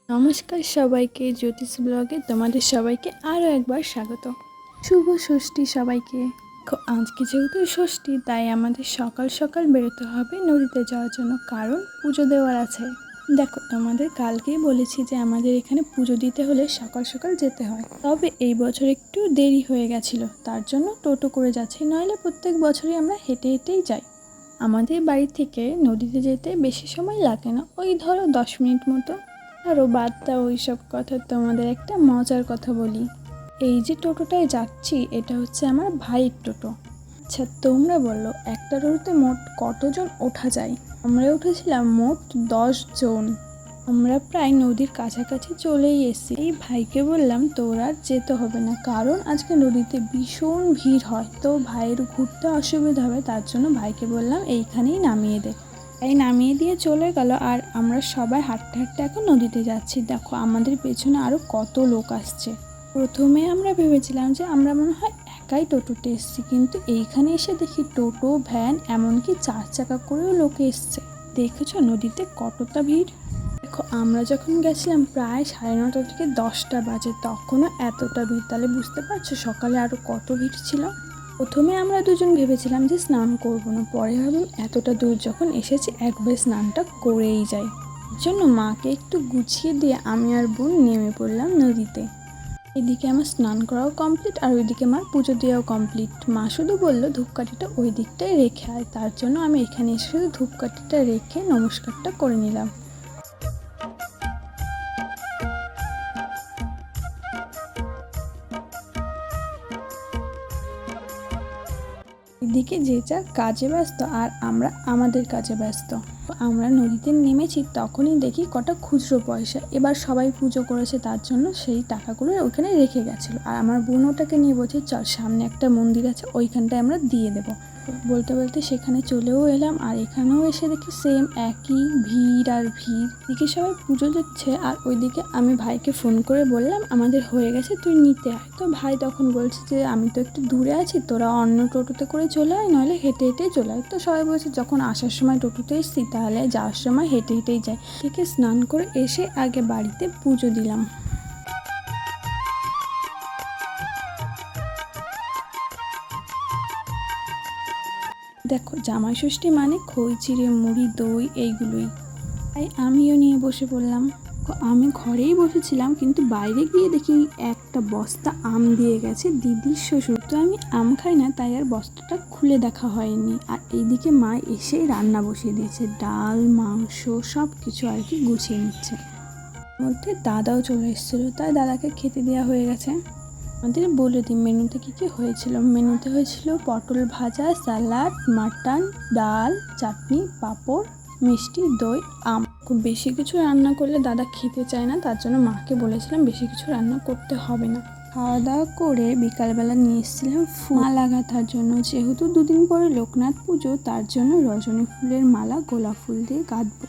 নমস্কার সবাইকে, জ্যোতিষ ব্লগে তোমাদের সবাইকে আরও একবার স্বাগত। শুভ ষষ্ঠী সবাইকে। আজকে যেহেতু ষষ্ঠী, তাই আমাদের সকাল সকাল বেরোতে হবে নদীতে যাওয়ার জন্য, কারণ পুজো দেওয়ার আছে। দেখো, তোমাদের কালকেই বলেছি যে আমাদের এখানে পুজো দিতে হলে সকাল সকাল যেতে হয়। তবে এই বছর একটু দেরি হয়ে গেছিলো, তার জন্য টোটো করে যাচ্ছি, নইলে প্রত্যেক বছরই আমরা হেঁটে হেঁটেই যাই। আমাদের বাড়ি থেকে নদীতে যেতে বেশি সময় লাগে না, ওই ধরো 10 মিনিট মতো। আরও বাদ দাও ওই সব কথা, তোমাদের একটা মজার কথা বলি। এই যে টোটোটায় যাচ্ছি, এটা হচ্ছে আমার ভাইয়ের টোটো। আচ্ছা তোমরা বলো, একটা টোটোতে মোট কতজন ওঠা যায়? আমরা উঠেছিলাম মোট 10 জন। আমরা প্রায় নদীর কাছাকাছি চলেই এসেছি। এই ভাইকে বললাম তোর আর যেতে হবে না, কারণ আজকে নদীতে ভীষণ ভিড় হয়, তো ভাইয়ের ঘুরতে অসুবিধা হবে, তার জন্য ভাইকে বললাম এইখানেই নামিয়ে দে। তাই নামিয়ে দিয়ে চলে গেল, আর আমরা সবাই হাঁটতে হাঁটতে এখন নদীতে যাচ্ছি। দেখো আমাদের পেছনে আরও কত লোক আসছে। প্রথমে আমরা ভেবেছিলাম যে আমরা মনে হয় একাই টোটোতে এসেছি, কিন্তু এইখানে এসে দেখি টোটো, ভ্যান, এমনকি 4 চাকা করেও লোক এসছে। দেখেছো নদীতে কতটা ভিড়? দেখো আমরা যখন গেছিলাম প্রায় 9:30 থেকে 10টা বাজে, তখনও এতটা ভিড়, তাহলে বুঝতে পারছো সকালে আরও কত ভিড় ছিল। প্রথমে আমরা দুজন ভেবেছিলাম যে স্নান করবো না, পরে ভাবলাম এতটা দূর যখন এসেছি একবার স্নানটা করেই যাই। এর জন্য মাকে একটু গুছিয়ে দিয়ে আমি আর বোন নেমে পড়লাম নদীতে। এদিকে আমার স্নান করাও কমপ্লিট, আর ওইদিকে আমার পুজো দেওয়াও কমপ্লিট। মা শুধু বললো ধূপকাঠিটা ওই দিকটায় রেখে আয়, তার জন্য আমি এখানে এসে শুধু ধূপকাঠিটা রেখে নমস্কারটা করে নিলাম। এদিকে যে যা কাজে ব্যস্ত, আর আমরা আমাদের কাজে ব্যস্ত। আমরা নদীতে নেমেছি, তখনই দেখি কটা খুচরো পয়সা। এবার সবাই পুজো করেছে, তার জন্য সেই টাকাগুলো ওখানে রেখে গেছিলো, আর আমার বোন ওটাকে নিয়ে বলছে চল সামনে একটা মন্দির আছে, ওইখানটায় আমরা দিয়ে দেবো। বলতে বলতে সেখানে চলেও এলাম, আর এখানেও এসে দেখি সেম একই ভিড় আর ভিড়। এদিকে সবাই পুজো দিচ্ছে, আর ওইদিকে আমি ভাইকে ফোন করে বললাম আমাদের হয়ে গেছে, তুই নিতে আয়। তো ভাই তখন বলছে যে আমি তো একটু দূরে আছি, তোরা অন্য টোটোতে করে চলে আয়, নইলে হেঁটে হেঁটেই চলে আয়। তো সবাই বলছে যখন আসার সময় টোটোতে এসছি, তাহলে যাওয়ার সময় হেঁটে হেঁটেই যাই। থেকে স্নান করে এসে আগে বাড়িতে পুজো দিলাম। দেখো জামাই ষষ্ঠী মানে খই চিড়ে, মুড়ি, দই, এইগুলোই। তাই আমিও নিয়ে বসে পড়লাম। আমি ঘরেই বসেছিলাম, কিন্তু বাইরে গিয়ে দেখি একটা বস্তা আম দিয়ে গেছে দিদির শ্বশুর। তো আমি আম খাই না, তাই আর বস্তাটা খুলে দেখা হয়নি। আর এইদিকে মা এসেই রান্না বসিয়ে দিয়েছে, ডাল, মাংস সব কিছু আর কি গুছিয়ে নিচ্ছে। মধ্যে দাদাও চলে এসেছিলো, তাই দাদাকে খেতে দেওয়া হয়ে গেছে। আমাদের বলে দিই মেনুতে কী কী হয়েছিল। মেনুতে হয়েছিল পটল ভাজা, স্যালাড, মাটন, ডাল, চাটনি, পাঁপড়, মিষ্টি, দই, আম। খুব বেশি কিছু রান্না করলে দাদা খেতে চায় না, তার জন্য মাকে বলেছিলাম বেশি কিছু রান্না করতে হবে না। খাওয়া দাওয়া করে বিকালবেলা নিয়ে এসেছিলাম মালা গাঁথার জন্য। যেহেতু 2 দিন পরে লোকনাথ পুজো, তার জন্য রজনী ফুলের মালা গোলাপ ফুল দিয়ে গাঁথবো।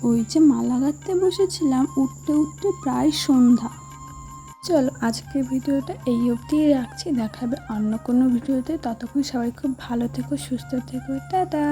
ওই যে মালা গাঁথতে বসেছিলাম, উঠতে উঠতে প্রায় সন্ধ্যা। চলো আজকের ভিডিওটা এই অবধিই রাখছি, দেখাবে অন্য কোনো ভিডিওতে। ততক্ষণ সবাই খুব ভালো থেকো, সুস্থ থেকো, টাটা।